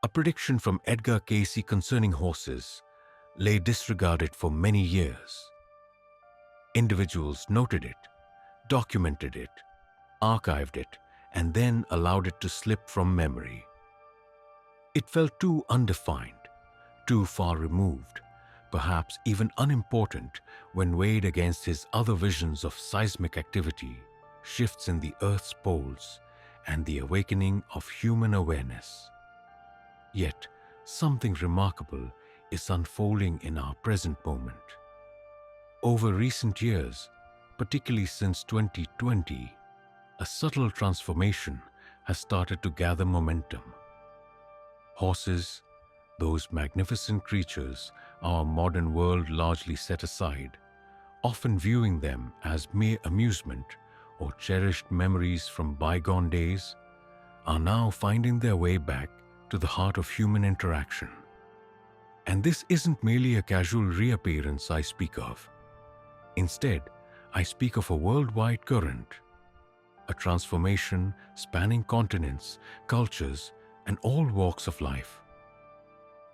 A prediction from Edgar Cayce concerning horses lay disregarded for many years. Individuals noted it, documented it, archived it, and then allowed it to slip from memory. It felt too undefined, too far removed, perhaps even unimportant when weighed against his other visions of seismic activity, shifts in the Earth's poles, and the awakening of human awareness. Yet, something remarkable is unfolding in our present moment. Over recent years, particularly since 2020, a subtle transformation has started to gather momentum. Horses, those magnificent creatures our modern world largely set aside, often viewing them as mere amusement or cherished memories from bygone days, are now finding their way back to the heart of human interaction. And this isn't merely a casual reappearance I speak of. Instead, I speak of a worldwide current, a transformation spanning continents, cultures, and all walks of life.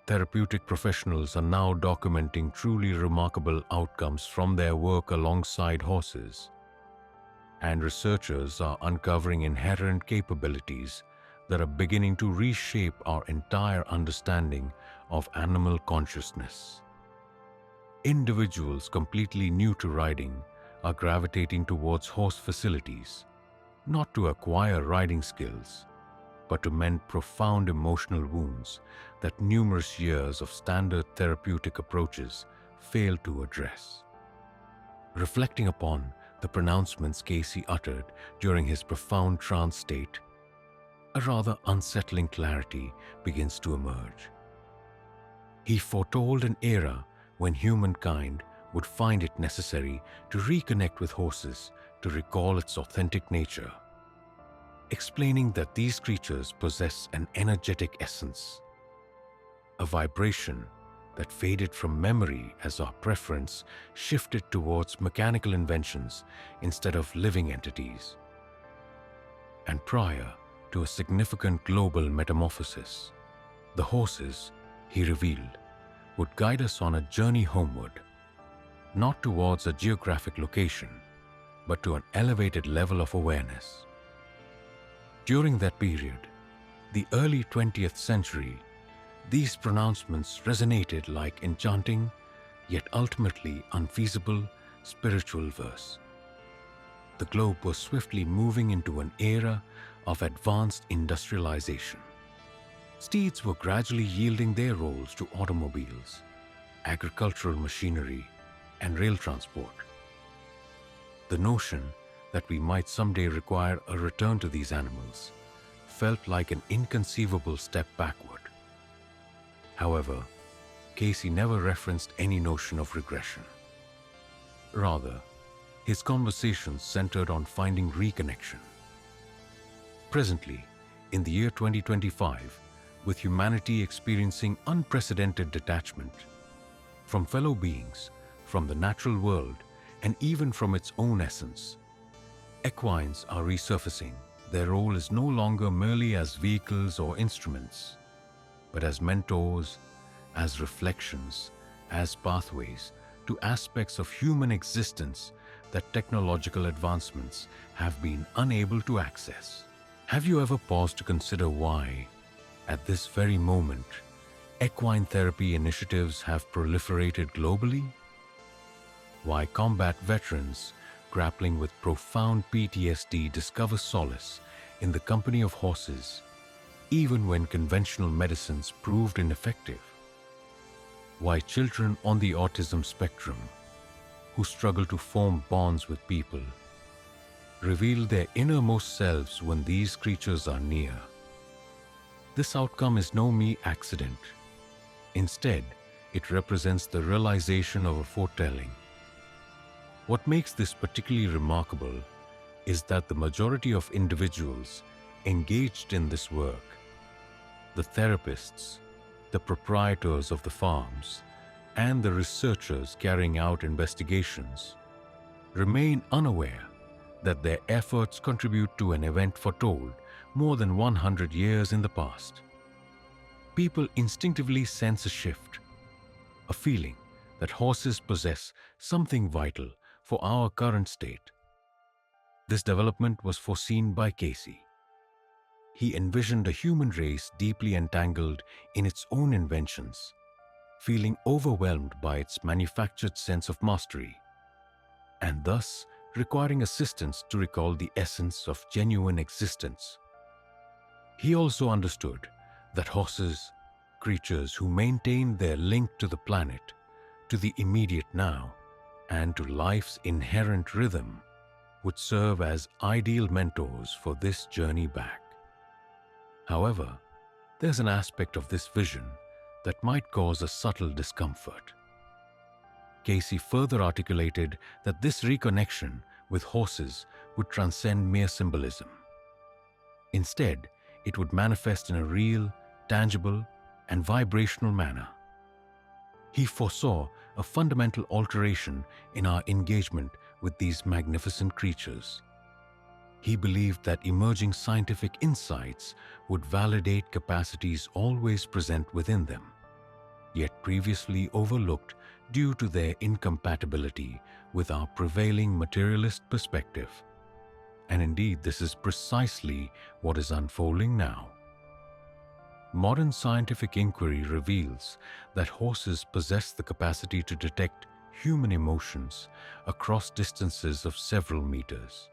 Therapeutic professionals are now documenting truly remarkable outcomes from their work alongside horses, and researchers are uncovering inherent capabilities that are beginning to reshape our entire understanding of animal consciousness. Individuals completely new to riding are gravitating towards horse facilities, not to acquire riding skills, but to mend profound emotional wounds that numerous years of standard therapeutic approaches fail to address. Reflecting upon the pronouncements Cayce uttered during his profound trance state, a rather unsettling clarity begins to emerge. He foretold an era when humankind would find it necessary to reconnect with horses to recall its authentic nature, explaining that these creatures possess an energetic essence, a vibration that faded from memory as our preference shifted towards mechanical inventions instead of living entities. And prior to a significant global metamorphosis, the horses, he revealed, would guide us on a journey homeward, not towards a geographic location, but to an elevated level of awareness. During that period, the early 20th century, these pronouncements resonated like enchanting, yet ultimately unfeasible spiritual verse. The globe was swiftly moving into an era of advanced industrialization. Steeds were gradually yielding their roles to automobiles, agricultural machinery, and rail transport. The notion that we might someday require a return to these animals felt like an inconceivable step backward. However, Cayce never referenced any notion of regression. Rather, his conversations centered on finding reconnection. Presently, in the year 2025, with humanity experiencing unprecedented detachment from fellow beings, from the natural world, and even from its own essence, equines are resurfacing. Their role is no longer merely as vehicles or instruments, but as mentors, as reflections, as pathways to aspects of human existence that technological advancements have been unable to access. Have you ever paused to consider why, at this very moment, equine therapy initiatives have proliferated globally? Why combat veterans grappling with profound PTSD discover solace in the company of horses, even when conventional medicines proved ineffective? Why children on the autism spectrum, who struggle to form bonds with people, reveal their innermost selves when these creatures are near? This outcome is no mere accident. Instead, it represents the realization of a foretelling. What makes this particularly remarkable is that the majority of individuals engaged in this work, the therapists, the proprietors of the farms, and the researchers carrying out investigations, remain unaware that their efforts contribute to an event foretold more than 100 years in the past. people instinctively sense a shift, a feeling that horses possess something vital for our current state. This development was foreseen by Cayce. He envisioned a human race deeply entangled in its own inventions, feeling overwhelmed by its manufactured sense of mastery, and thus requiring assistance to recall the essence of genuine existence. He also understood that horses, creatures who maintain their link to the planet, to the immediate now, and to life's inherent rhythm, would serve as ideal mentors for this journey back. However, there's an aspect of this vision that might cause a subtle discomfort. Cayce further articulated that this reconnection with horses would transcend mere symbolism. Instead, it would manifest in a real, tangible, and vibrational manner. He foresaw a fundamental alteration in our engagement with these magnificent creatures. He believed that emerging scientific insights would validate capacities always present within them, yet previously overlooked due to their incompatibility with our prevailing materialist perspective. And indeed, this is precisely what is unfolding now. Modern scientific inquiry reveals that horses possess the capacity to detect human emotions across distances of several meters,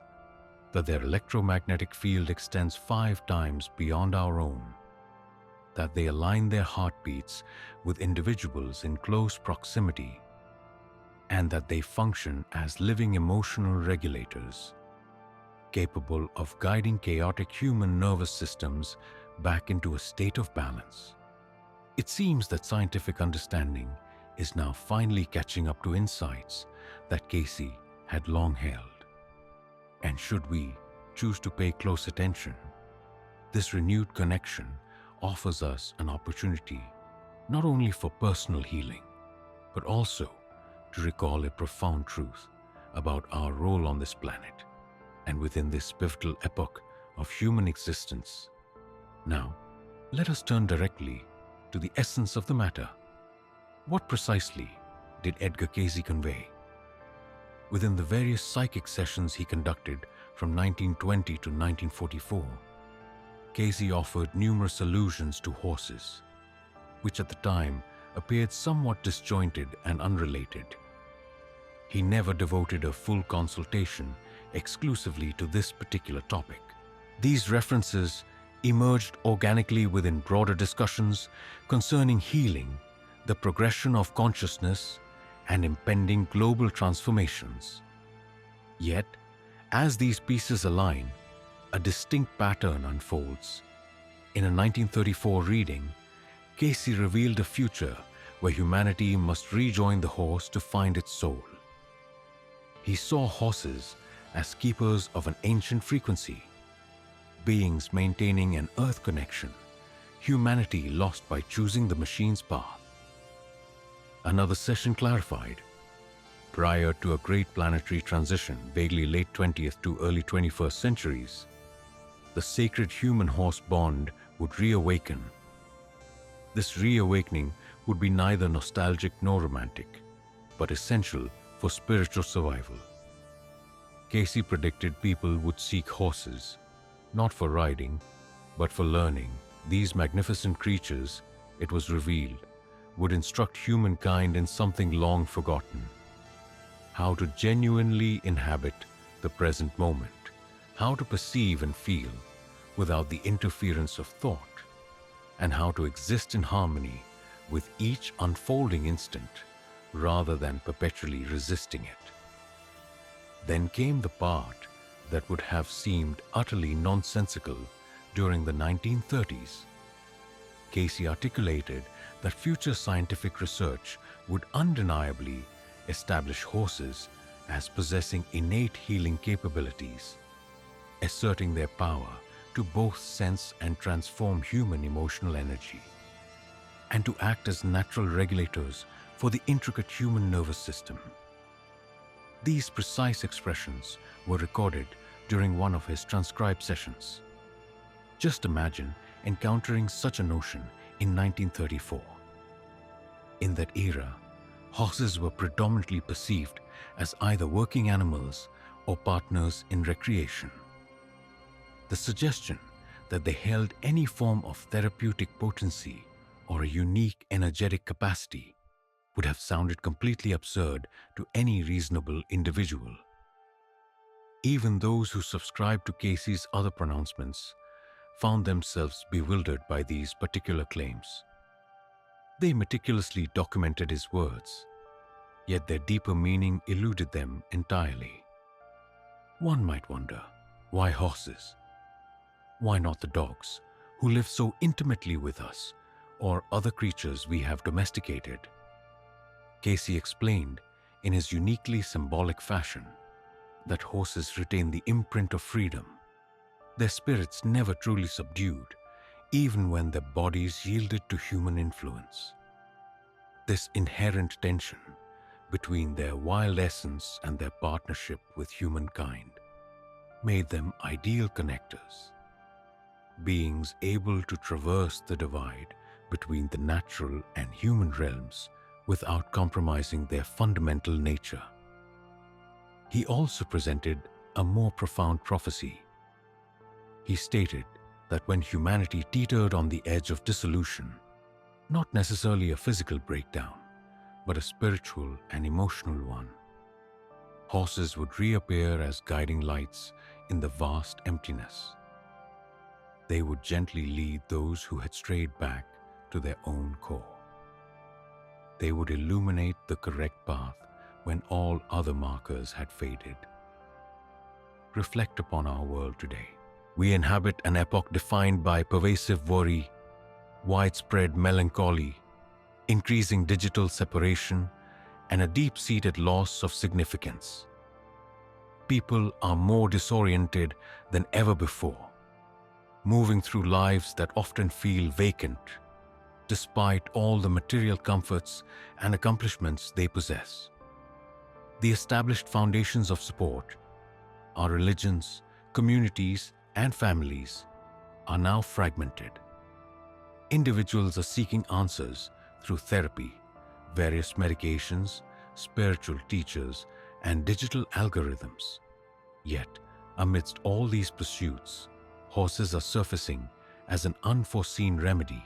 that their electromagnetic field extends 5 times beyond our own, that they align their heartbeats with individuals in close proximity, and that they function as living emotional regulators, capable of guiding chaotic human nervous systems back into a state of balance. It seems that scientific understanding is now finally catching up to insights that Cayce had long held. And should we choose to pay close attention, this renewed connection offers us an opportunity not only for personal healing, but also to recall a profound truth about our role on this planet and within this pivotal epoch of human existence. Now, let us turn directly to the essence of the matter. What precisely did Edgar Cayce convey? Within the various psychic sessions he conducted from 1920 to 1944, Cayce offered numerous allusions to horses, which at the time appeared somewhat disjointed and unrelated. He never devoted a full consultation exclusively to this particular topic. These references emerged organically within broader discussions concerning healing, the progression of consciousness, and impending global transformations. Yet, as these pieces align, a distinct pattern unfolds. In a 1934 reading, Cayce revealed a future where humanity must rejoin the horse to find its soul. He saw horses as keepers of an ancient frequency, beings maintaining an earth connection, humanity lost by choosing the machine's path. Another session clarified, prior to a great planetary transition, vaguely late 20th to early 21st centuries, the sacred human-horse bond would reawaken. This reawakening would be neither nostalgic nor romantic, but essential for spiritual survival. Cayce predicted people would seek horses, not for riding, but for learning. These magnificent creatures, it was revealed, would instruct humankind in something long forgotten: how to genuinely inhabit the present moment, how to perceive and feel without the interference of thought, and how to exist in harmony with each unfolding instant rather than perpetually resisting it. Then came the part that would have seemed utterly nonsensical during the 1930s. Cayce articulated that future scientific research would undeniably establish horses as possessing innate healing capabilities, asserting their power to both sense and transform human emotional energy, and to act as natural regulators for the intricate human nervous system. These precise expressions were recorded during one of his transcribed sessions. Just imagine encountering such a notion in 1934. In that era, horses were predominantly perceived as either working animals or partners in recreation. The suggestion that they held any form of therapeutic potency or a unique energetic capacity would have sounded completely absurd to any reasonable individual. Even those who subscribed to Cayce's other pronouncements found themselves bewildered by these particular claims. They meticulously documented his words, yet their deeper meaning eluded them entirely. One might wonder, why horses? Why not the dogs, who live so intimately with us, or other creatures we have domesticated? Cayce explained, in his uniquely symbolic fashion, that horses retain the imprint of freedom, their spirits never truly subdued, even when their bodies yielded to human influence. This inherent tension between their wild essence and their partnership with humankind made them ideal connectors, beings able to traverse the divide between the natural and human realms without compromising their fundamental nature. He also presented a more profound prophecy. He stated that when humanity teetered on the edge of dissolution, not necessarily a physical breakdown, but a spiritual and emotional one, horses would reappear as guiding lights in the vast emptiness. They would gently lead those who had strayed back to their own core. They would illuminate the correct path when all other markers had faded. Reflect upon our world today. We inhabit an epoch defined by pervasive worry, widespread melancholy, increasing digital separation, and a deep-seated loss of significance. People are more disoriented than ever before, moving through lives that often feel vacant, despite all the material comforts and accomplishments they possess. The established foundations of support, our religions, communities, and families, are now fragmented. Individuals are seeking answers through therapy, various medications, spiritual teachers, and digital algorithms. Yet, amidst all these pursuits, horses are surfacing as an unforeseen remedy.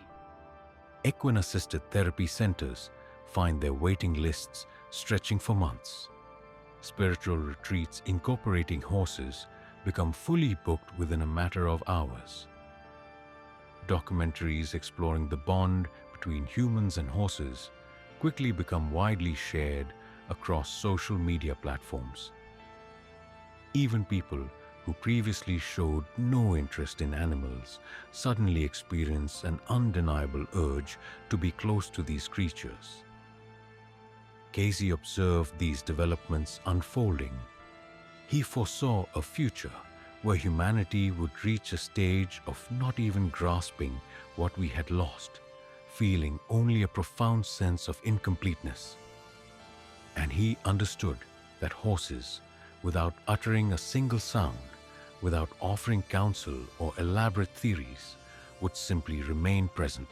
Equine-assisted therapy centers find their waiting lists stretching for months. Spiritual retreats incorporating horses become fully booked within a matter of hours. Documentaries exploring the bond between humans and horses quickly become widely shared across social media platforms. Even people who previously showed no interest in animals suddenly experience an undeniable urge to be close to these creatures. Cayce observed these developments unfolding. He foresaw a future where humanity would reach a stage of not even grasping what we had lost, feeling only a profound sense of incompleteness. And he understood that horses, without uttering a single sound, without offering counsel or elaborate theories, would simply remain present,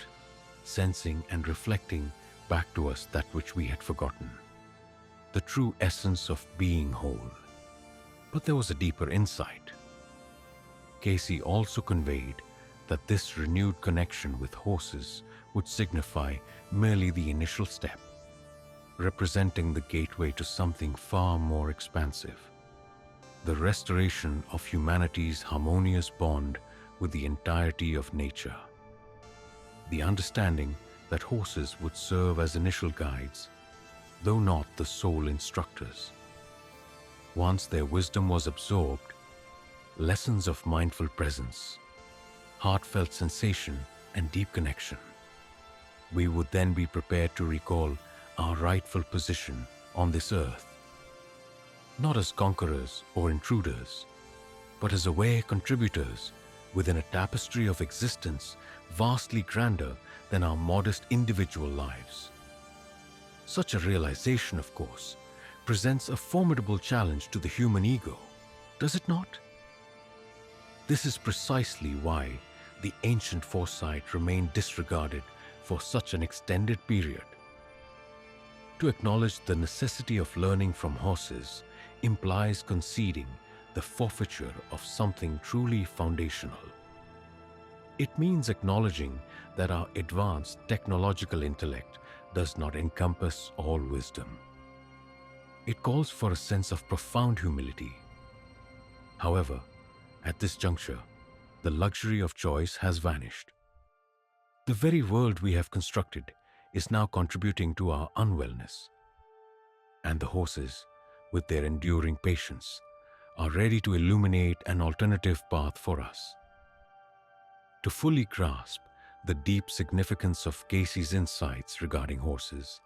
sensing and reflecting back to us that which we had forgotten, the true essence of being whole. But there was a deeper insight. Cayce also conveyed that this renewed connection with horses would signify merely the initial step, representing the gateway to something far more expansive, the restoration of humanity's harmonious bond with the entirety of nature. The understanding that horses would serve as initial guides, though not the sole instructors. Once their wisdom was absorbed, lessons of mindful presence, heartfelt sensation, and deep connection, we would then be prepared to recall our rightful position on this earth, not as conquerors or intruders, but as aware contributors within a tapestry of existence vastly grander than our modest individual lives. Such a realization, of course, presents a formidable challenge to the human ego, does it not? This is precisely why the ancient foresight remained disregarded for such an extended period. To acknowledge the necessity of learning from horses implies conceding the forfeiture of something truly foundational. It means acknowledging that our advanced technological intellect does not encompass all wisdom. It calls for a sense of profound humility. However, at this juncture, the luxury of choice has vanished. The very world we have constructed is now contributing to our unwellness. And the horses, with their enduring patience, are ready to illuminate an alternative path for us. To fully grasp the deep significance of Cayce's insights regarding horses,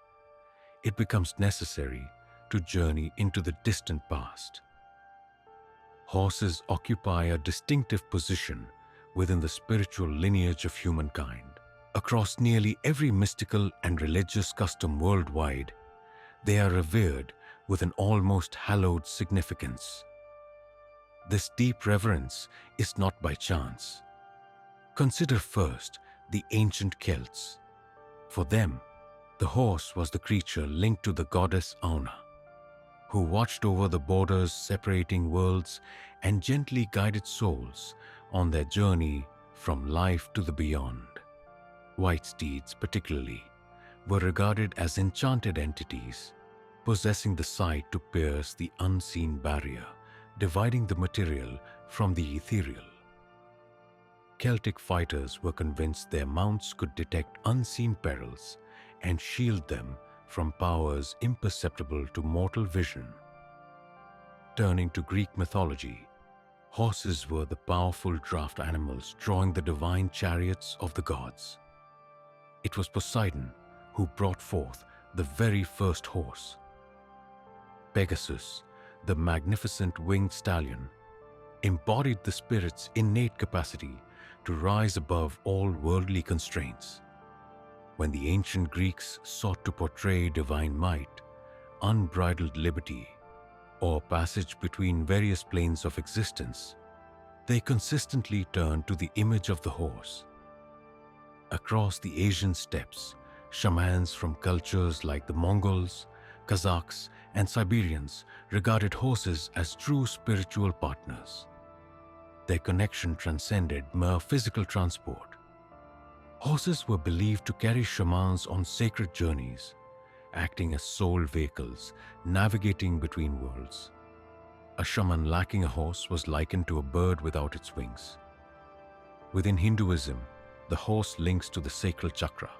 it becomes necessary to journey into the distant past. Horses occupy a distinctive position within the spiritual lineage of humankind. Across nearly every mystical and religious custom worldwide, they are revered with an almost hallowed significance. This deep reverence is not by chance. Consider first the ancient Celts. For them, the horse was the creature linked to the goddess Auna, who watched over the borders separating worlds and gently guided souls on their journey from life to the beyond. White steeds, particularly, were regarded as enchanted entities, possessing the sight to pierce the unseen barrier, dividing the material from the ethereal. Celtic fighters were convinced their mounts could detect unseen perils and shield them from powers imperceptible to mortal vision. Turning to Greek mythology, horses were the powerful draft animals drawing the divine chariots of the gods. It was Poseidon who brought forth the very first horse. Pegasus, the magnificent winged stallion, embodied the spirit's innate capacity to rise above all worldly constraints. When the ancient Greeks sought to portray divine might, unbridled liberty, or passage between various planes of existence, they consistently turned to the image of the horse. Across the Asian steppes, shamans from cultures like the Mongols, Kazakhs, and Siberians regarded horses as true spiritual partners. Their connection transcended mere physical transport. Horses were believed to carry shamans on sacred journeys, acting as soul vehicles, navigating between worlds. A shaman lacking a horse was likened to a bird without its wings. Within Hinduism, the horse links to the sacral chakra,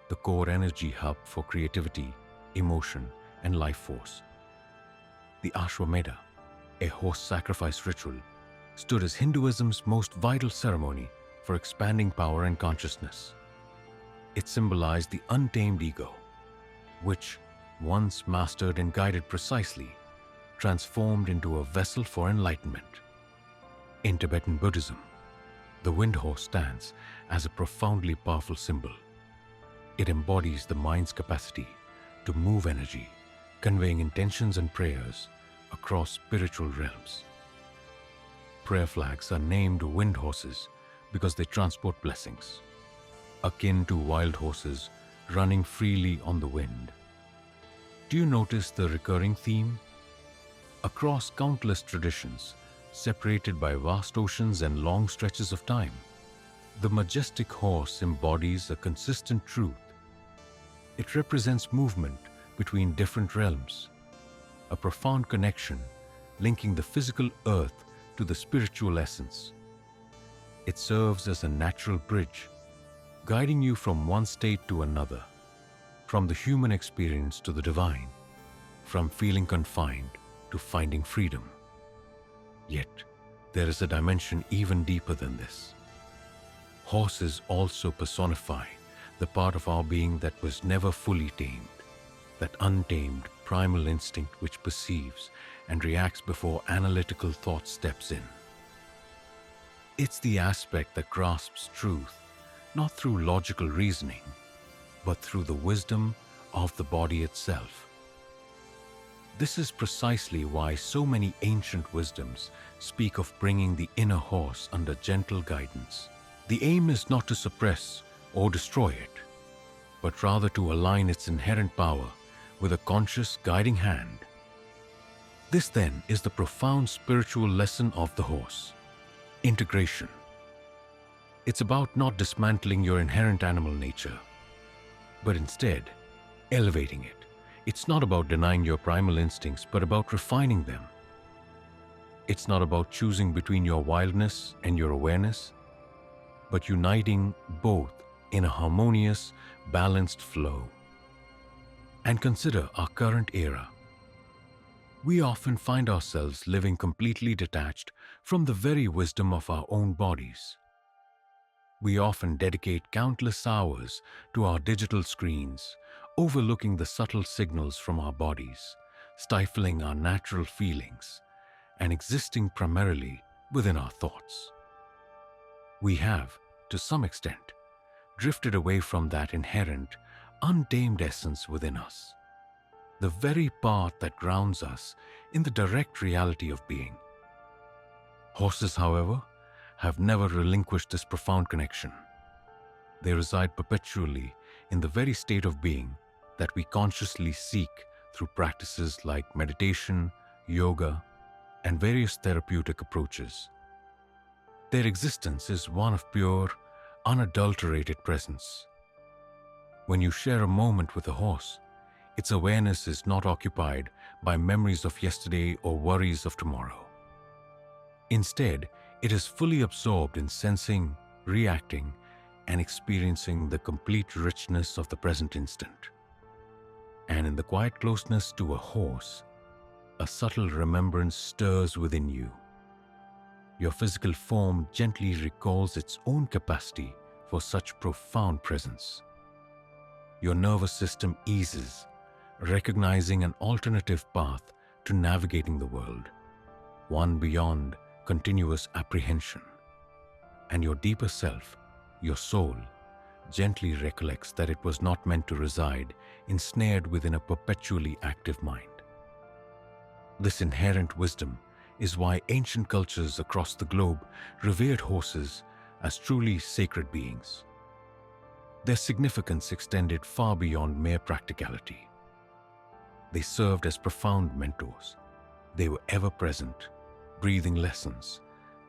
the core energy hub for creativity, emotion, and life force. The Ashwamedha, a horse sacrifice ritual, stood as Hinduism's most vital ceremony for expanding power and consciousness. It symbolized the untamed ego, which, once mastered and guided precisely, transformed into a vessel for enlightenment. In Tibetan Buddhism, the wind horse stands as a profoundly powerful symbol. It embodies the mind's capacity to move energy, conveying intentions and prayers across spiritual realms. Prayer flags are named wind horses because they transport blessings, akin to wild horses running freely on the wind. Do you notice the recurring theme? Across countless traditions, separated by vast oceans and long stretches of time, the majestic horse embodies a consistent truth. It represents movement between different realms, a profound connection linking the physical earth to the spiritual essence. It serves as a natural bridge, guiding you from one state to another, from the human experience to the divine, from feeling confined to finding freedom. Yet, there is a dimension even deeper than this. Horses also personify the part of our being that was never fully tamed, that untamed primal instinct which perceives and reacts before analytical thought steps in. It's the aspect that grasps truth, not through logical reasoning, but through the wisdom of the body itself. This is precisely why so many ancient wisdoms speak of bringing the inner horse under gentle guidance. The aim is not to suppress or destroy it, but rather to align its inherent power with a conscious guiding hand. This then is the profound spiritual lesson of the horse: integration. It's about not dismantling your inherent animal nature, but instead elevating it. It's not about denying your primal instincts, but about refining them. It's not about choosing between your wildness and your awareness, but uniting both in a harmonious, balanced flow. And consider our current era. We often find ourselves living completely detached from the very wisdom of our own bodies. We often dedicate countless hours to our digital screens, overlooking the subtle signals from our bodies, stifling our natural feelings, and existing primarily within our thoughts. We have, to some extent, drifted away from that inherent, untamed essence within us, the very part that grounds us in the direct reality of being. Horses, however, have never relinquished this profound connection. They reside perpetually in the very state of being that we consciously seek through practices like meditation, yoga, and various therapeutic approaches. Their existence is one of pure, unadulterated presence. When you share a moment with a horse, its awareness is not occupied by memories of yesterday or worries of tomorrow. Instead, it is fully absorbed in sensing, reacting, and experiencing the complete richness of the present instant. And in the quiet closeness to a horse, a subtle remembrance stirs within you. Your physical form gently recalls its own capacity for such profound presence. Your nervous system eases, recognizing an alternative path to navigating the world, one beyond continuous apprehension. And your deeper self, your soul, gently recollects that it was not meant to reside ensnared within a perpetually active mind. This inherent wisdom is why ancient cultures across the globe revered horses as truly sacred beings. Their significance extended far beyond mere practicality. They served as profound mentors. They were ever present, breathing lessons,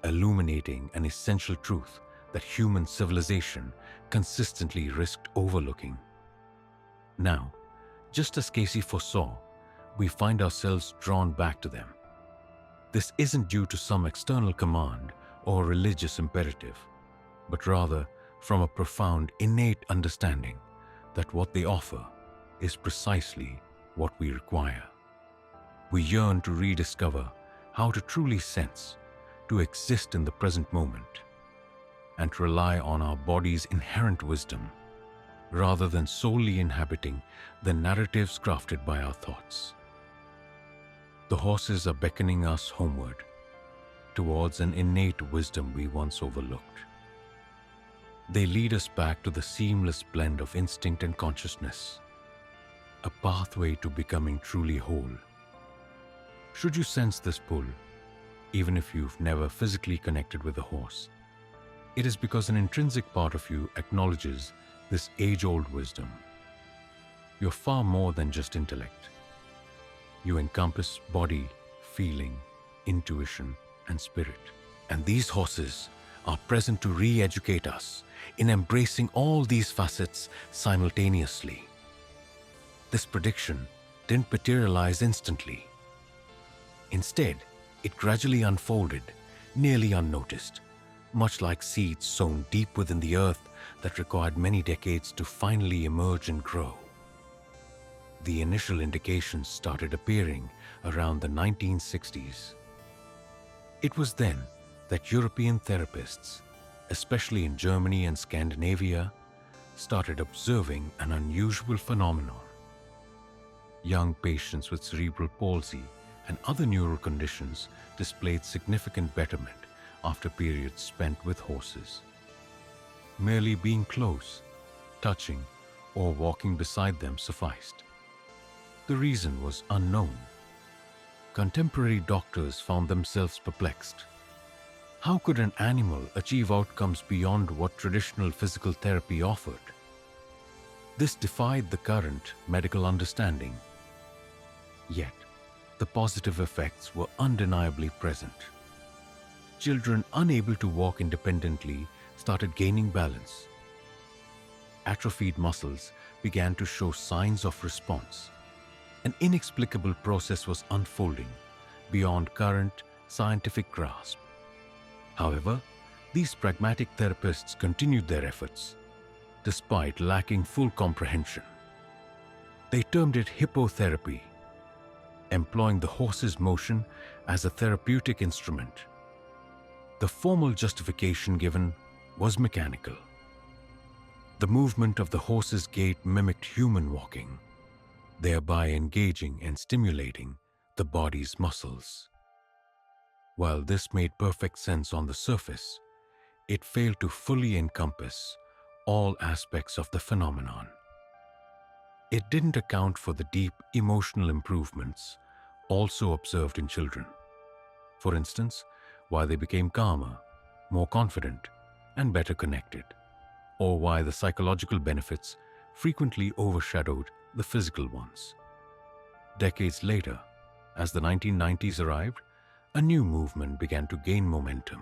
illuminating an essential truth that human civilization consistently risked overlooking. Now, just as Cayce foresaw, we find ourselves drawn back to them. This isn't due to some external command or religious imperative, but rather from a profound innate understanding that what they offer is precisely what we require. We yearn to rediscover how to truly sense, to exist in the present moment, and to rely on our body's inherent wisdom, rather than solely inhabiting the narratives crafted by our thoughts. The horses are beckoning us homeward, towards an innate wisdom we once overlooked. They lead us back to the seamless blend of instinct and consciousness, a pathway to becoming truly whole. Should you sense this pull, even if you've never physically connected with a horse, it is because an intrinsic part of you acknowledges this age-old wisdom. You're far more than just intellect. You encompass body, feeling, intuition, and spirit. And these horses are present to re-educate us in embracing all these facets simultaneously. This prediction didn't materialize instantly. Instead, it gradually unfolded, nearly unnoticed, much like seeds sown deep within the earth that required many decades to finally emerge and grow. The initial indications started appearing around the 1960s. It was then that European therapists, especially in Germany and Scandinavia, started observing an unusual phenomenon. Young patients with cerebral palsy and other neural conditions displayed significant betterment after periods spent with horses. Merely being close, touching, or walking beside them sufficed. The reason was unknown. Contemporary doctors found themselves perplexed. How could an animal achieve outcomes beyond what traditional physical therapy offered? This defied the current medical understanding. Yet, the positive effects were undeniably present. Children unable to walk independently started gaining balance. Atrophied muscles began to show signs of response. An inexplicable process was unfolding beyond current scientific grasp. However, these pragmatic therapists continued their efforts, despite lacking full comprehension. They termed it hippotherapy, employing the horse's motion as a therapeutic instrument. The formal justification given was mechanical. The movement of the horse's gait mimicked human walking, thereby engaging and stimulating the body's muscles. While this made perfect sense on the surface, it failed to fully encompass all aspects of the phenomenon. It didn't account for the deep emotional improvements also observed in children. For instance, why they became calmer, more confident, and better connected, or why the psychological benefits frequently overshadowed the physical ones. Decades later, as the 1990s arrived, a new movement began to gain momentum: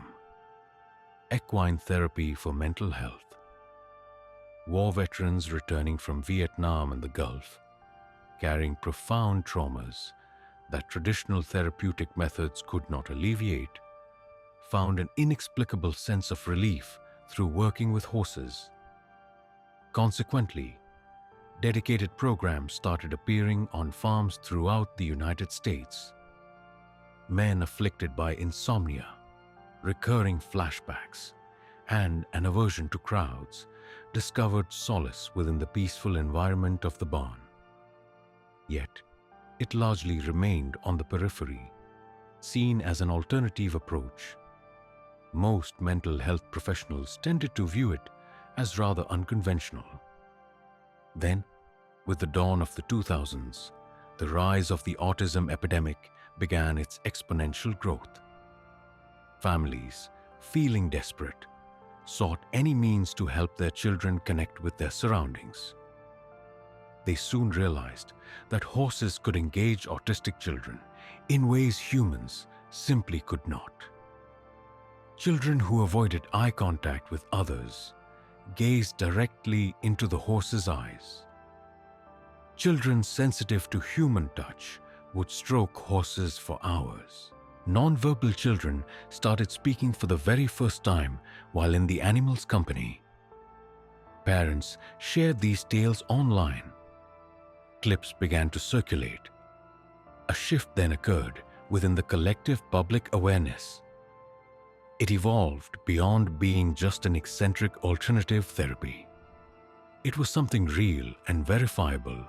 equine therapy for mental health. War veterans returning from Vietnam and the Gulf, carrying profound traumas that traditional therapeutic methods could not alleviate, found an inexplicable sense of relief through working with horses. Consequently, dedicated programs started appearing on farms throughout the United States. Men afflicted by insomnia, recurring flashbacks, and an aversion to crowds discovered solace within the peaceful environment of the barn. Yet, it largely remained on the periphery, seen as an alternative approach. Most mental health professionals tended to view it as rather unconventional. Then, with the dawn of the 2000s, the rise of the autism epidemic began its exponential growth. Families, feeling desperate, sought any means to help their children connect with their surroundings. They soon realized that horses could engage autistic children in ways humans simply could not. Children who avoided eye contact with others gazed directly into the horse's eyes. Children sensitive to human touch would stroke horses for hours. Non-verbal children started speaking for the very first time while in the animal's company. Parents shared these tales online. Clips began to circulate. A shift then occurred within the collective public awareness. It evolved beyond being just an eccentric alternative therapy. It was something real and verifiable,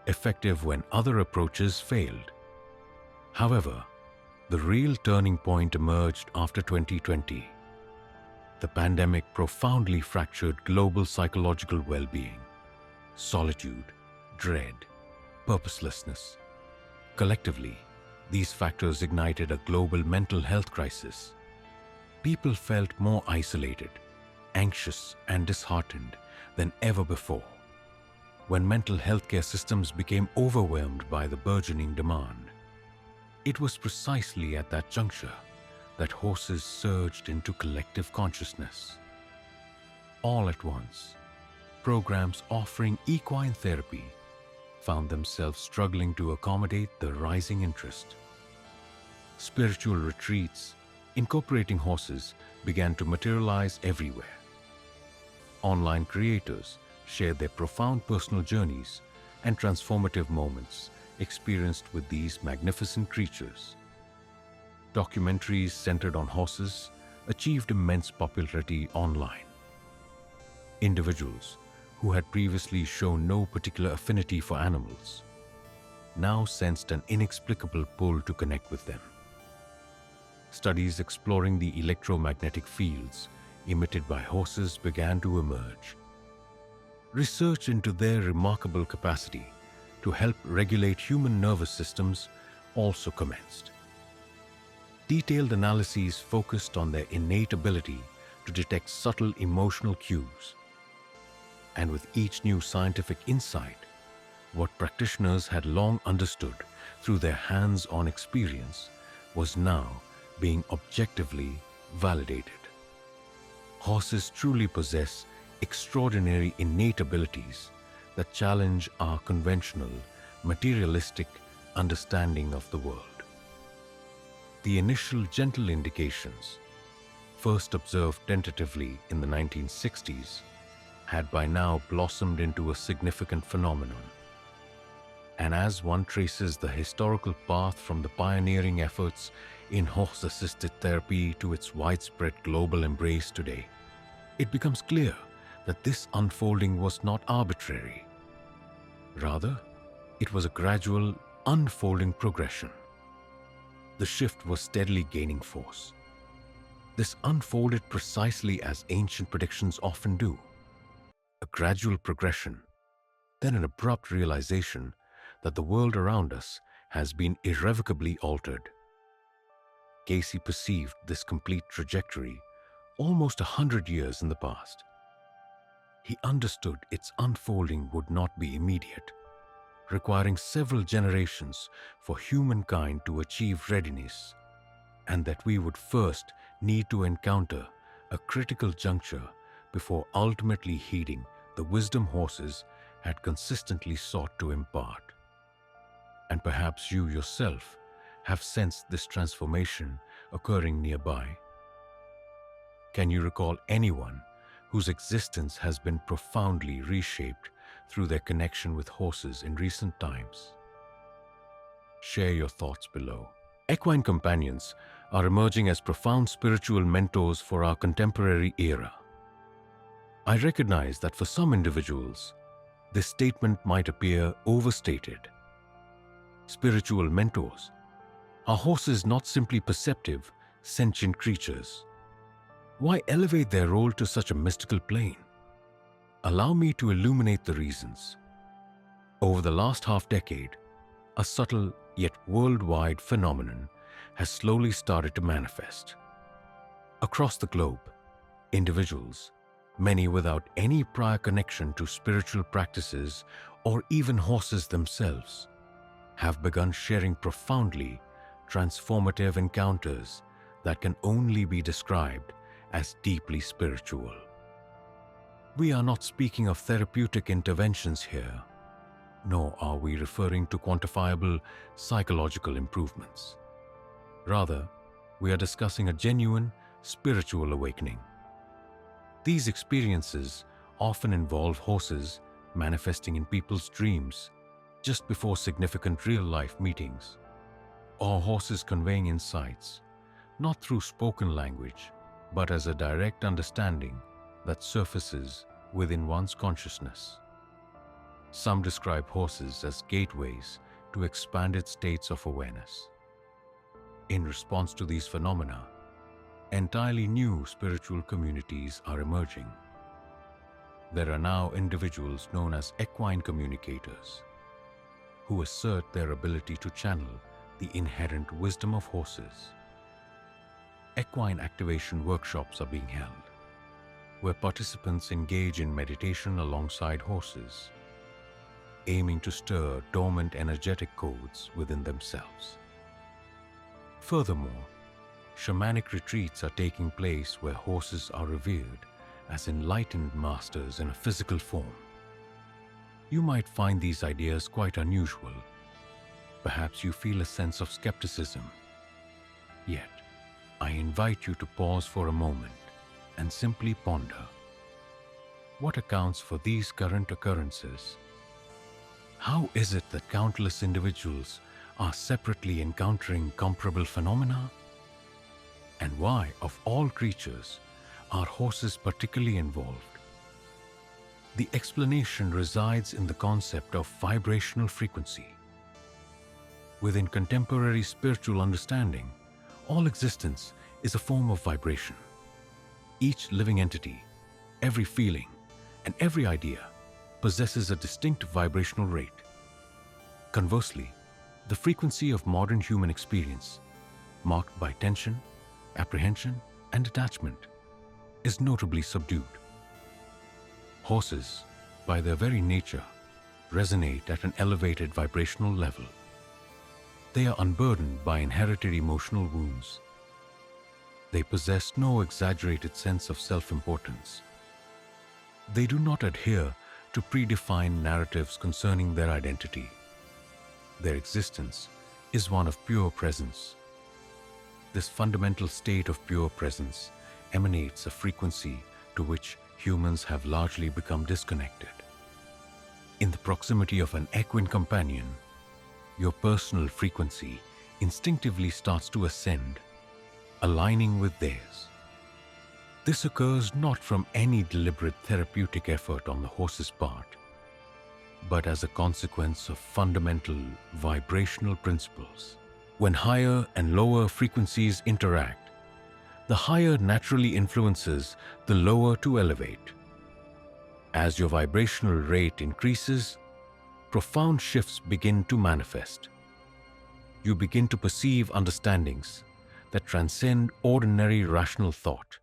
effective when other approaches failed. However, the real turning point emerged after 2020. The pandemic profoundly fractured global psychological well-being. Solitude, dread, purposelessness. Collectively, these factors ignited a global mental health crisis. People felt more isolated, anxious, and disheartened than ever before. When mental health care systems became overwhelmed by the burgeoning demand, it was precisely at that juncture that horses surged into collective consciousness. All at once, programs offering equine therapy found themselves struggling to accommodate the rising interest. Spiritual retreats incorporating horses began to materialize everywhere. Online creators shared their profound personal journeys and transformative moments experienced with these magnificent creatures. Documentaries centered on horses achieved immense popularity online. Individuals who had previously shown no particular affinity for animals now sensed an inexplicable pull to connect with them. Studies exploring the electromagnetic fields emitted by horses began to emerge. Research into their remarkable capacity to help regulate human nervous systems also commenced. Detailed analyses focused on their innate ability to detect subtle emotional cues. And with each new scientific insight, what practitioners had long understood through their hands-on experience was now being objectively validated. Horses truly possess extraordinary innate abilities that challenge our conventional, materialistic understanding of the world. The initial gentle indications, first observed tentatively in the 1960s, had by now blossomed into a significant phenomenon. And as one traces the historical path from the pioneering efforts in horse-assisted therapy to its widespread global embrace today, it becomes clear that this unfolding was not arbitrary. Rather, it was a gradual, unfolding progression. The shift was steadily gaining force. This unfolded precisely as ancient predictions often do. A gradual progression, then an abrupt realization that the world around us has been irrevocably altered. Cayce perceived this complete trajectory almost 100 years in the past. He understood its unfolding would not be immediate, requiring several generations for humankind to achieve readiness, and that we would first need to encounter a critical juncture before ultimately heeding the wisdom horses had consistently sought to impart. And perhaps you yourself have sensed this transformation occurring nearby. Can you recall anyone whose existence has been profoundly reshaped through their connection with horses in recent times? Share your thoughts below. Equine companions are emerging as profound spiritual mentors for our contemporary era. I recognize that for some individuals, this statement might appear overstated. Spiritual mentors are horses not simply perceptive, sentient creatures. Why elevate their role to such a mystical plane? Allow me to illuminate the reasons. Over the last half-decade, a subtle yet worldwide phenomenon has slowly started to manifest. Across the globe, individuals, many without any prior connection to spiritual practices or even horses themselves, have begun sharing profoundly transformative encounters that can only be described as deeply spiritual. We are not speaking of therapeutic interventions here, nor are we referring to quantifiable psychological improvements. Rather, we are discussing a genuine spiritual awakening. These experiences often involve horses manifesting in people's dreams just before significant real-life meetings, or horses conveying insights, not through spoken language, but as a direct understanding that surfaces within one's consciousness. Some describe horses as gateways to expanded states of awareness. In response to these phenomena, entirely new spiritual communities are emerging. There are now individuals known as equine communicators, who assert their ability to channel the inherent wisdom of horses. Equine activation workshops are being held, where participants engage in meditation alongside horses, aiming to stir dormant energetic codes within themselves. Furthermore, shamanic retreats are taking place where horses are revered as enlightened masters in a physical form. You might find these ideas quite unusual. Perhaps you feel a sense of skepticism. Yet, I invite you to pause for a moment and simply ponder. What accounts for these current occurrences? How is it that countless individuals are separately encountering comparable phenomena? And why, of all creatures, are horses particularly involved? The explanation resides in the concept of vibrational frequency. Within contemporary spiritual understanding, all existence is a form of vibration. Each living entity, every feeling, and every idea possesses a distinct vibrational rate. Conversely, the frequency of modern human experience, marked by tension, apprehension, and attachment, is notably subdued. Horses, by their very nature, resonate at an elevated vibrational level. They are unburdened by inherited emotional wounds. They possess no exaggerated sense of self-importance. They do not adhere to predefined narratives concerning their identity. Their existence is one of pure presence. This fundamental state of pure presence emanates a frequency to which humans have largely become disconnected. In the proximity of an equine companion, your personal frequency instinctively starts to ascend, aligning with theirs. This occurs not from any deliberate therapeutic effort on the horse's part, but as a consequence of fundamental vibrational principles. When higher and lower frequencies interact, the higher naturally influences the lower to elevate. As your vibrational rate increases, profound shifts begin to manifest. You begin to perceive understandings that transcend ordinary rational thought.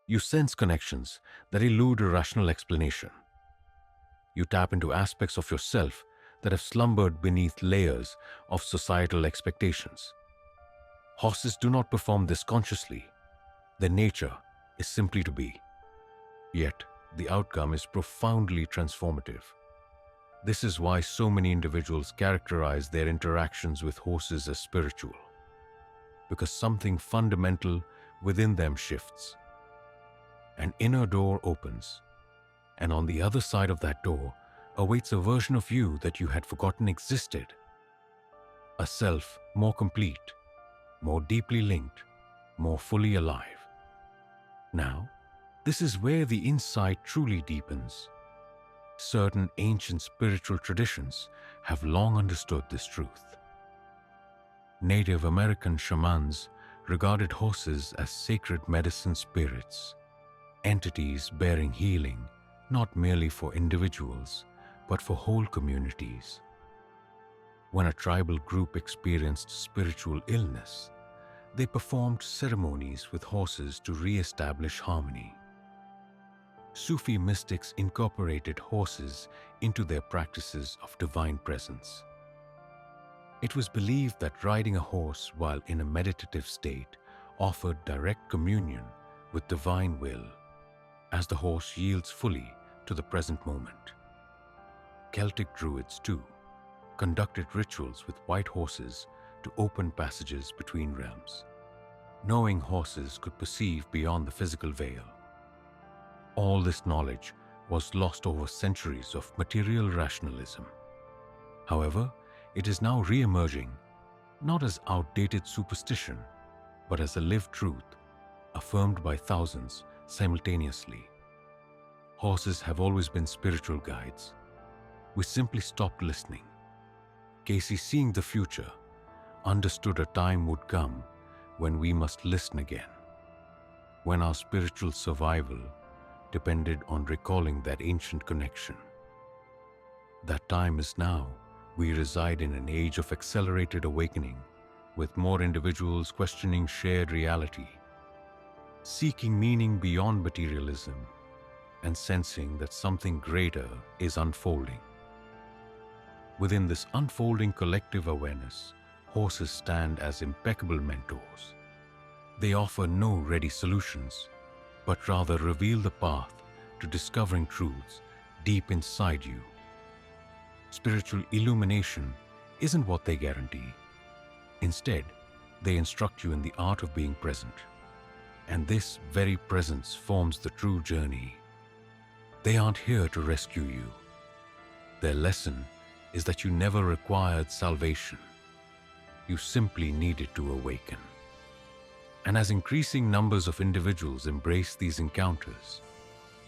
You sense connections that elude a rational explanation. You tap into aspects of yourself that have slumbered beneath layers of societal expectations. Horses do not perform this consciously. Their nature is simply to be. Yet, the outcome is profoundly transformative. This is why so many individuals characterize their interactions with horses as spiritual, because something fundamental within them shifts. An inner door opens, and on the other side of that door awaits a version of you that you had forgotten existed. A self more complete, more deeply linked, more fully alive. Now, this is where the insight truly deepens. Certain ancient spiritual traditions have long understood this truth. Native American shamans regarded horses as sacred medicine spirits, entities bearing healing not merely for individuals, but for whole communities. When a tribal group experienced spiritual illness, they performed ceremonies with horses to re-establish harmony. Sufi mystics incorporated horses into their practices of divine presence. It was believed that riding a horse while in a meditative state offered direct communion with divine will, as the horse yields fully to the present moment. Celtic druids, too, conducted rituals with white horses to open passages between realms. Knowing horses could perceive beyond the physical veil. All this knowledge was lost over centuries of material rationalism. However, it is now re-emerging, not as outdated superstition, but as a lived truth, affirmed by thousands simultaneously. Horses have always been spiritual guides. We simply stopped listening. Cayce, seeing the future, understood a time would come when we must listen again, when our spiritual survival depended on recalling that ancient connection. That time is now. We reside in an age of accelerated awakening, with more individuals questioning shared reality, seeking meaning beyond materialism, and sensing that something greater is unfolding. Within this unfolding collective awareness, horses stand as impeccable mentors. They offer no ready solutions, but rather reveal the path to discovering truths deep inside you. Spiritual illumination isn't what they guarantee. Instead, they instruct you in the art of being present. And this very presence forms the true journey. They aren't here to rescue you. Their lesson is that you never required salvation. You simply needed to awaken. And as increasing numbers of individuals embrace these encounters,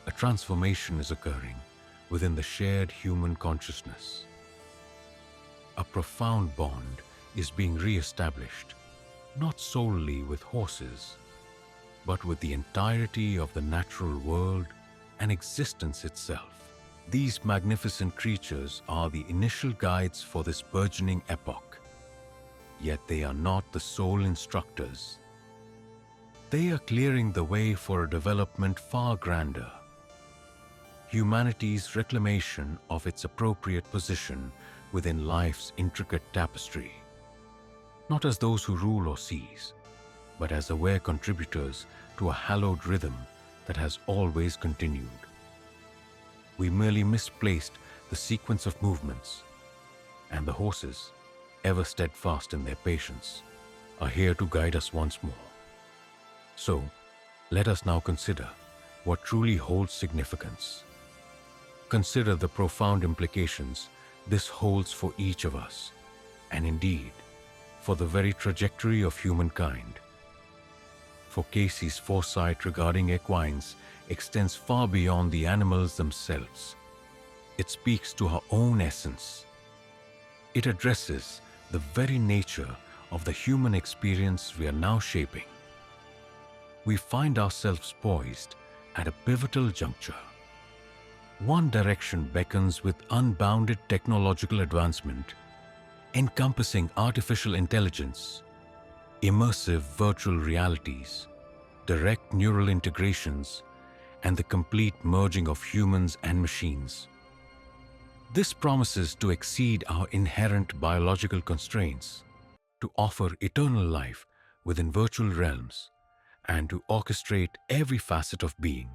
a transformation is occurring within the shared human consciousness. A profound bond is being re-established, not solely with horses, but with the entirety of the natural world and existence itself. These magnificent creatures are the initial guides for this burgeoning epoch, yet they are not the sole instructors. They are clearing the way for a development far grander. humanity's reclamation of its appropriate position within life's intricate tapestry, not as those who rule or seize, but as aware contributors to a hallowed rhythm that has always continued. We merely misplaced the sequence of movements, and the horses, ever steadfast in their patience, are here to guide us once more. So, let us now consider what truly holds significance. Consider the profound implications this holds for each of us, and indeed, for the very trajectory of humankind. For Cayce's foresight regarding equines extends far beyond the animals themselves. It speaks to our own essence. It addresses the very nature of the human experience we are now shaping. We find ourselves poised at a pivotal juncture. One direction beckons with unbounded technological advancement, encompassing artificial intelligence, immersive virtual realities, direct neural integrations, and the complete merging of humans and machines. This promises to exceed our inherent biological constraints, to offer eternal life within virtual realms, and to orchestrate every facet of being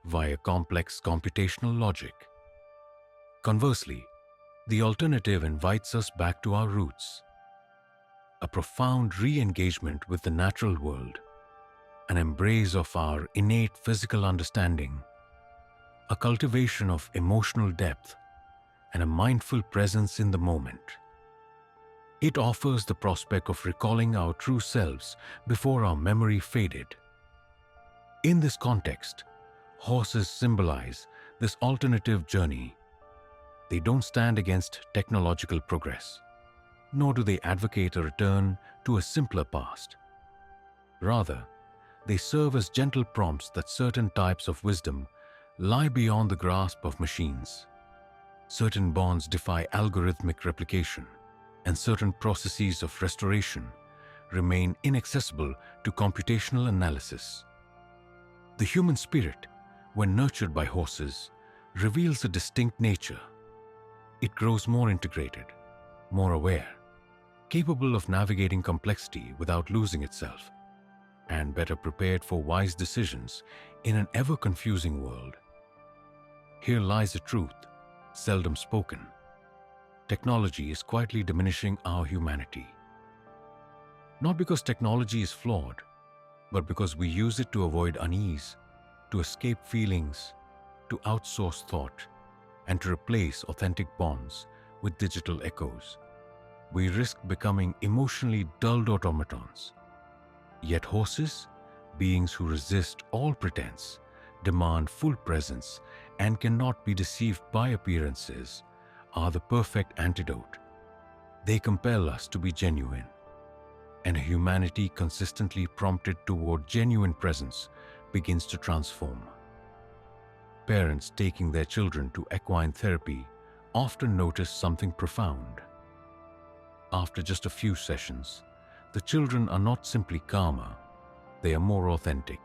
via complex computational logic. Conversely, the alternative invites us back to our roots, a profound re-engagement with the natural world, an embrace of our innate physical understanding, a cultivation of emotional depth, and a mindful presence in the moment. It offers the prospect of recalling our true selves before our memory faded. In this context, horses symbolize this alternative journey. They don't stand against technological progress, nor do they advocate a return to a simpler past. Rather, they serve as gentle prompts that certain types of wisdom lie beyond the grasp of machines. Certain bonds defy algorithmic replication, and certain processes of restoration remain inaccessible to computational analysis. The human spirit, when nurtured by horses, reveals a distinct nature. It grows more integrated, more aware, capable of navigating complexity without losing itself, and better prepared for wise decisions in an ever-confusing world. Here lies a truth, seldom spoken. Technology is quietly diminishing our humanity. Not because technology is flawed, but because we use it to avoid unease, to escape feelings, to outsource thought, and to replace authentic bonds with digital echoes. We risk becoming emotionally dulled automatons. Yet horses, beings who resist all pretense, demand full presence, and cannot be deceived by appearances, are the perfect antidote. They compel us to be genuine, and a humanity consistently prompted toward genuine presence begins to transform. Parents taking their children to equine therapy often notice something profound. After just a few sessions, the children are not simply calmer, they are more authentic.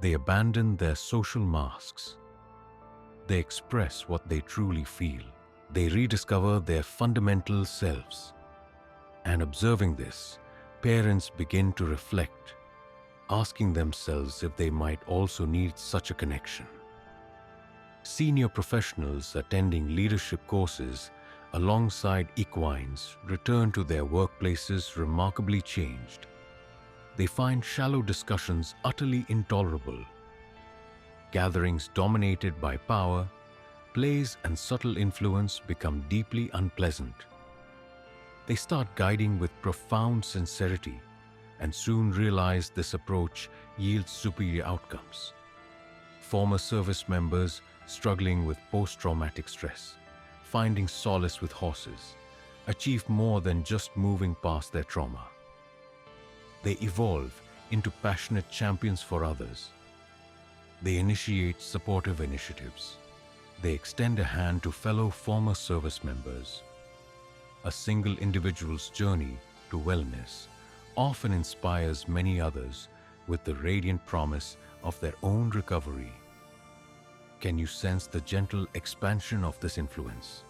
They abandon their social masks. They express what they truly feel. They rediscover their fundamental selves. And observing this, parents begin to reflect, asking themselves if they might also need such a connection. Senior professionals attending leadership courses alongside equines return to their workplaces remarkably changed. They find shallow discussions utterly intolerable. Gatherings dominated by power, plays, and subtle influence become deeply unpleasant. They start guiding with profound sincerity and soon realize this approach yields superior outcomes. Former service members struggling with post-traumatic stress, finding solace with horses, achieve more than just moving past their trauma. They evolve into passionate champions for others. They initiate supportive initiatives. They extend a hand to fellow former service members. A single individual's journey to wellness often inspires many others with the radiant promise of their own recovery. Can you sense the gentle expansion of this influence?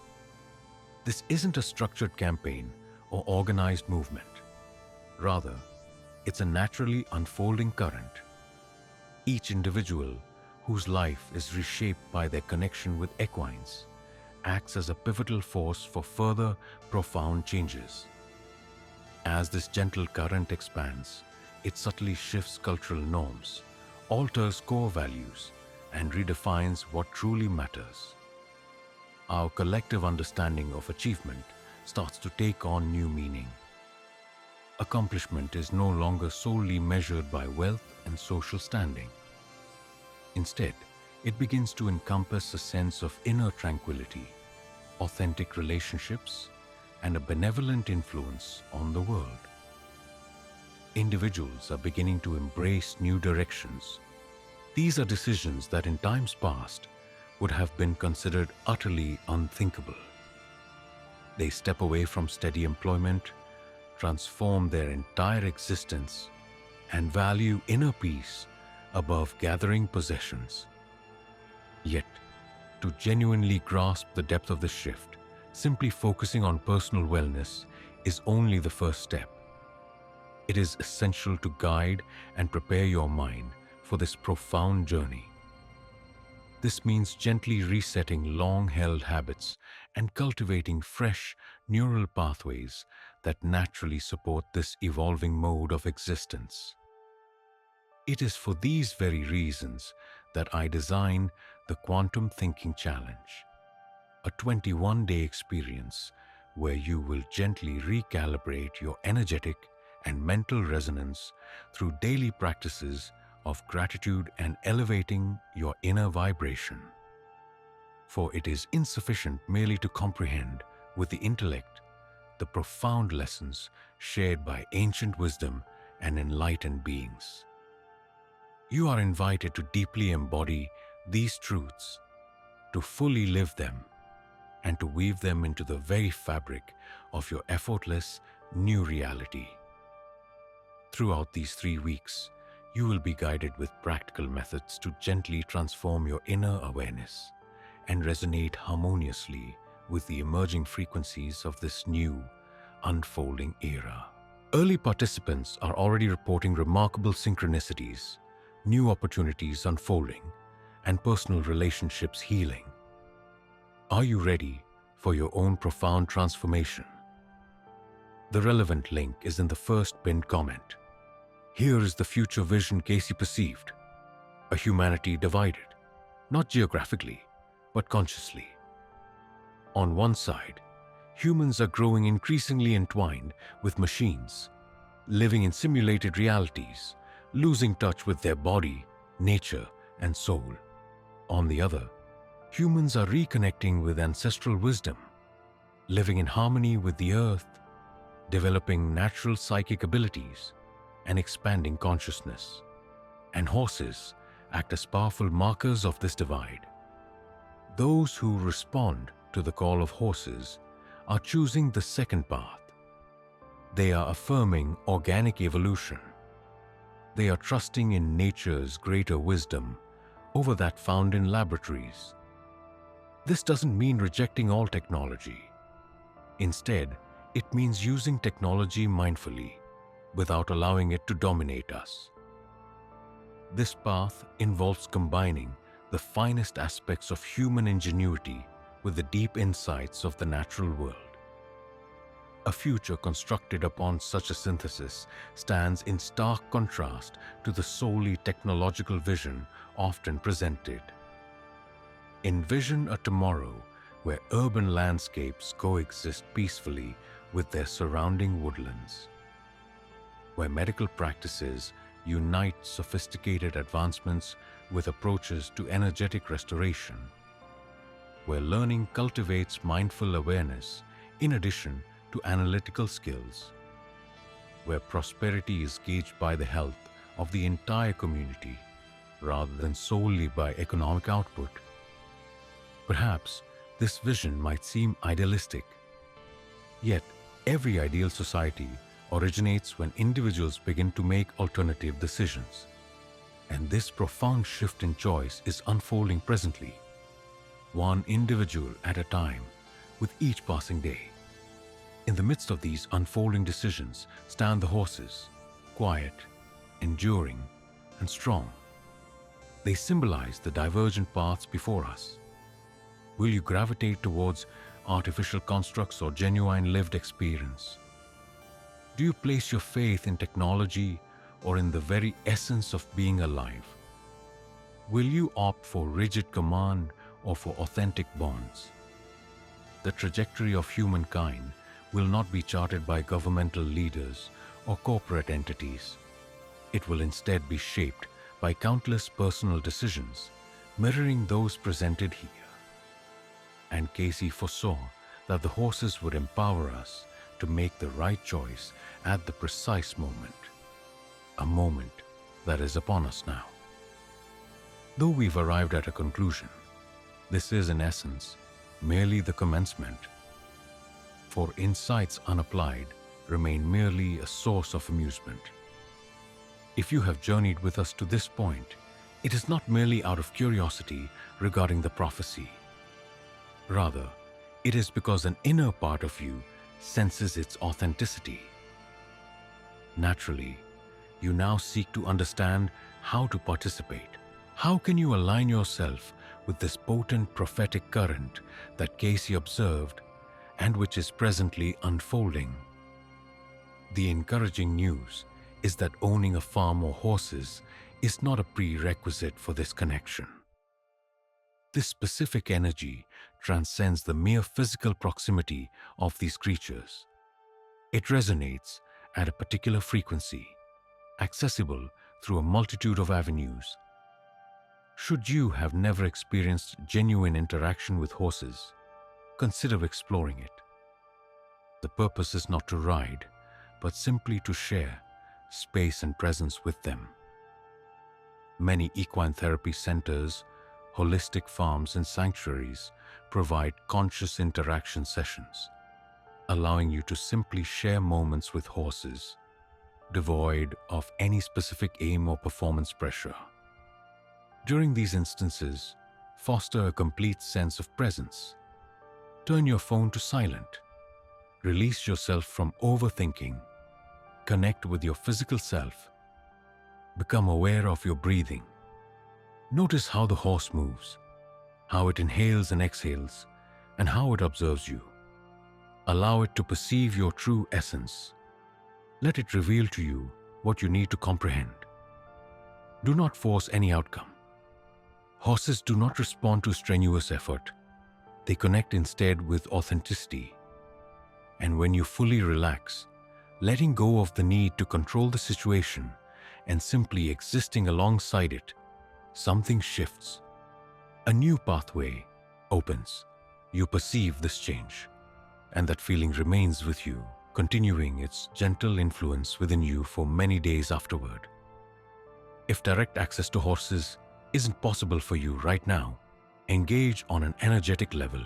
This isn't a structured campaign or organized movement. Rather, it's a naturally unfolding current. Each individual whose life is reshaped by their connection with equines acts as a pivotal force for further profound changes. As this gentle current expands, it subtly shifts cultural norms, alters core values, and redefines what truly matters. Our collective understanding of achievement starts to take on new meaning. Accomplishment is no longer solely measured by wealth and social standing. Instead, it begins to encompass a sense of inner tranquility, authentic relationships, and a benevolent influence on the world. Individuals are beginning to embrace new directions. These are decisions that in times past would have been considered utterly unthinkable. They step away from steady employment, transform their entire existence, and value inner peace above gathering possessions. Yet, to genuinely grasp the depth of the shift, simply focusing on personal wellness is only the first step. It is essential to guide and prepare your mind for this profound journey. This means gently resetting long-held habits and cultivating fresh neural pathways that naturally support this evolving mode of existence. It is for these very reasons that I designed the Quantum Thinking Challenge, a 21-day experience where you will gently recalibrate your energetic and mental resonance through daily practices of gratitude and elevating your inner vibration. For it is insufficient merely to comprehend with the intellect the profound lessons shared by ancient wisdom and enlightened beings. You are invited to deeply embody these truths, to fully live them, and to weave them into the very fabric of your effortless new reality. Throughout these 3 weeks, you will be guided with practical methods to gently transform your inner awareness and resonate harmoniously with the emerging frequencies of this new, unfolding era. Early participants are already reporting remarkable synchronicities, new opportunities unfolding, and personal relationships healing. Are you ready for your own profound transformation? The relevant link is in the first pinned comment. Here is the future vision Cayce perceived: a humanity divided, not geographically, but consciously. On one side, humans are growing increasingly entwined with machines, living in simulated realities, losing touch with their body, nature, and soul. On the other, humans are reconnecting with ancestral wisdom, living in harmony with the earth, developing natural psychic abilities, and expanding consciousness. And horses act as powerful markers of this divide. Those who respond to the call of horses are choosing the second path. They are affirming organic evolution. They are trusting in nature's greater wisdom over that found in laboratories. This doesn't mean rejecting all technology. Instead, it means using technology mindfully, without allowing it to dominate us. This path involves combining the finest aspects of human ingenuity with the deep insights of the natural world. A future constructed upon such a synthesis stands in stark contrast to the solely technological vision often presented. Envision a tomorrow where urban landscapes coexist peacefully with their surrounding woodlands, where medical practices unite sophisticated advancements with approaches to energetic restoration, where learning cultivates mindful awareness in addition to analytical skills, where prosperity is gauged by the health of the entire community rather than solely by economic output. Perhaps this vision might seem idealistic, yet every ideal society originates when individuals begin to make alternative decisions. And this profound shift in choice is unfolding presently, one individual at a time, with each passing day. In the midst of these unfolding decisions stand the horses, quiet, enduring, and strong. They symbolize the divergent paths before us. Will you gravitate towards artificial constructs or genuine lived experience? Do you place your faith in technology or in the very essence of being alive? Will you opt for rigid command or for authentic bonds? The trajectory of humankind will not be charted by governmental leaders or corporate entities. It will instead be shaped by countless personal decisions, mirroring those presented here. And Cayce foresaw that the horses would empower us to make the right choice at the precise moment, a moment that is upon us now. Though we've arrived at a conclusion, this is in essence merely the commencement, for insights unapplied remain merely a source of amusement. If you have journeyed with us to this point, it is not merely out of curiosity regarding the prophecy. Rather, it is because an inner part of you senses its authenticity. Naturally, you now seek to understand how to participate. How can you align yourself with this potent prophetic current that Cayce observed and which is presently unfolding? The encouraging news is that owning a farm or horses is not a prerequisite for this connection. This specific energy transcends the mere physical proximity of these creatures. It resonates at a particular frequency, accessible through a multitude of avenues. Should you have never experienced genuine interaction with horses, consider exploring it. The purpose is not to ride, but simply to share space and presence with them. Many equine therapy centers, holistic farms, and sanctuaries provide conscious interaction sessions, allowing you to simply share moments with horses, devoid of any specific aim or performance pressure. During these instances, foster a complete sense of presence. Turn your phone to silent. Release yourself from overthinking. Connect with your physical self. Become aware of your breathing. Notice how the horse moves, how it inhales and exhales, and how it observes you. Allow it to perceive your true essence. Let it reveal to you what you need to comprehend. Do not force any outcome. Horses do not respond to strenuous effort. They connect instead with authenticity. And when you fully relax, letting go of the need to control the situation and simply existing alongside it, something shifts. A new pathway opens. You perceive this change, and that feeling remains with you, continuing its gentle influence within you for many days afterward. If direct access to horses isn't possible for you right now, engage on an energetic level.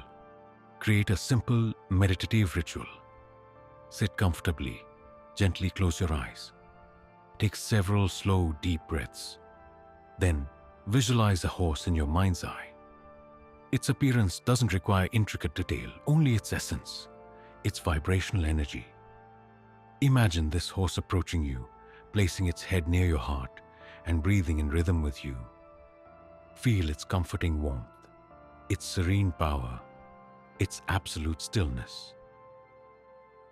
Create a simple meditative ritual. Sit comfortably, gently close your eyes. Take several slow, deep breaths. Then visualize a horse in your mind's eye. Its appearance doesn't require intricate detail, only its essence, its vibrational energy. Imagine this horse approaching you, placing its head near your heart and breathing in rhythm with you. Feel its comforting warmth, its serene power, its absolute stillness.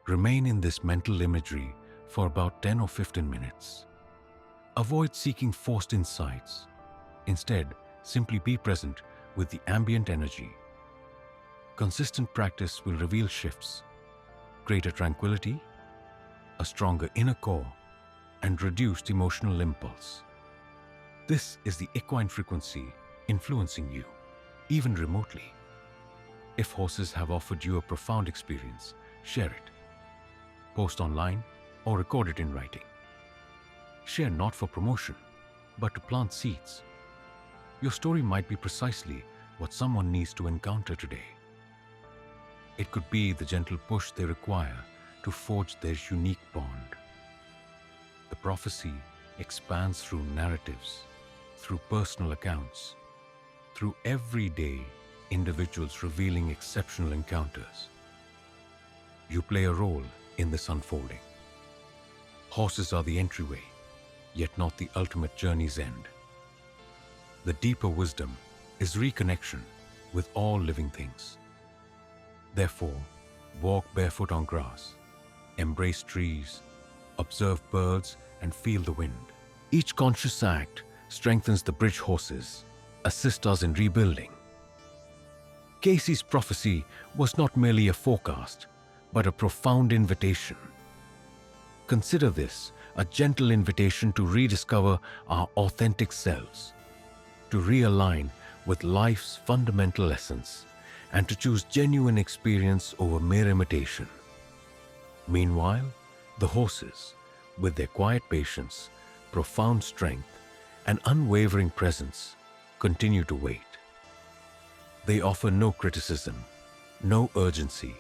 Remain in this mental imagery for about 10 or 15 minutes. Avoid seeking forced insights. Instead, simply be present with the ambient energy. Consistent practice will reveal shifts, greater tranquility, a stronger inner core, and reduced emotional impulse. This is the equine frequency influencing you, even remotely. If horses have offered you a profound experience, share it. Post online or record it in writing. Share not for promotion, but to plant seeds. Your story might be precisely what someone needs to encounter today. It could be the gentle push they require to forge their unique bond. The prophecy expands through narratives, through personal accounts, through everyday individuals revealing exceptional encounters. You play a role in this unfolding. Horses are the entryway, yet not the ultimate journey's end. The deeper wisdom is reconnection with all living things. Therefore, walk barefoot on grass, embrace trees, observe birds, and feel the wind. Each conscious act strengthens the bridge horses, assists us in rebuilding. Cayce's prophecy was not merely a forecast, but a profound invitation. Consider this a gentle invitation to rediscover our authentic selves, to realign with life's fundamental essence, and to choose genuine experience over mere imitation. Meanwhile, the horses, with their quiet patience, profound strength, and unwavering presence, continue to wait. They offer no criticism, no urgency,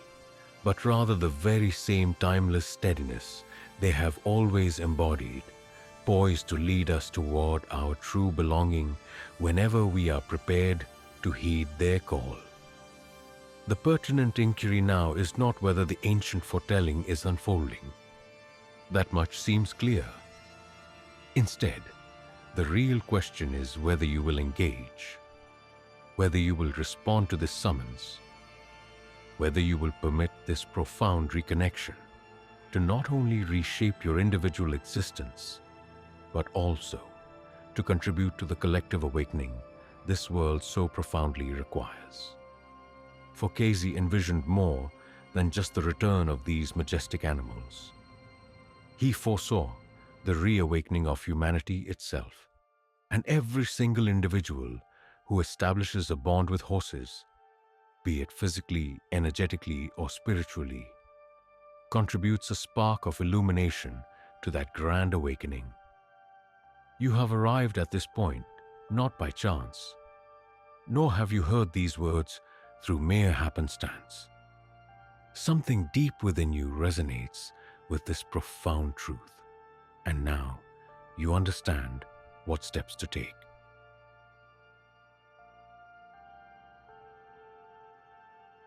but rather the very same timeless steadiness they have always embodied, poised to lead us toward our true belonging whenever we are prepared to heed their call. The pertinent inquiry now is not whether the ancient foretelling is unfolding. That much seems clear. Instead, the real question is whether you will engage, whether you will respond to this summons, whether you will permit this profound reconnection to not only reshape your individual existence, but also to contribute to the collective awakening this world so profoundly requires. For Cayce envisioned more than just the return of these majestic animals. He foresaw the reawakening of humanity itself, and every single individual who establishes a bond with horses, be it physically, energetically, or spiritually, contributes a spark of illumination to that grand awakening. You have arrived at this point not by chance, nor have you heard these words through mere happenstance. Something deep within you resonates with this profound truth, and now you understand what steps to take.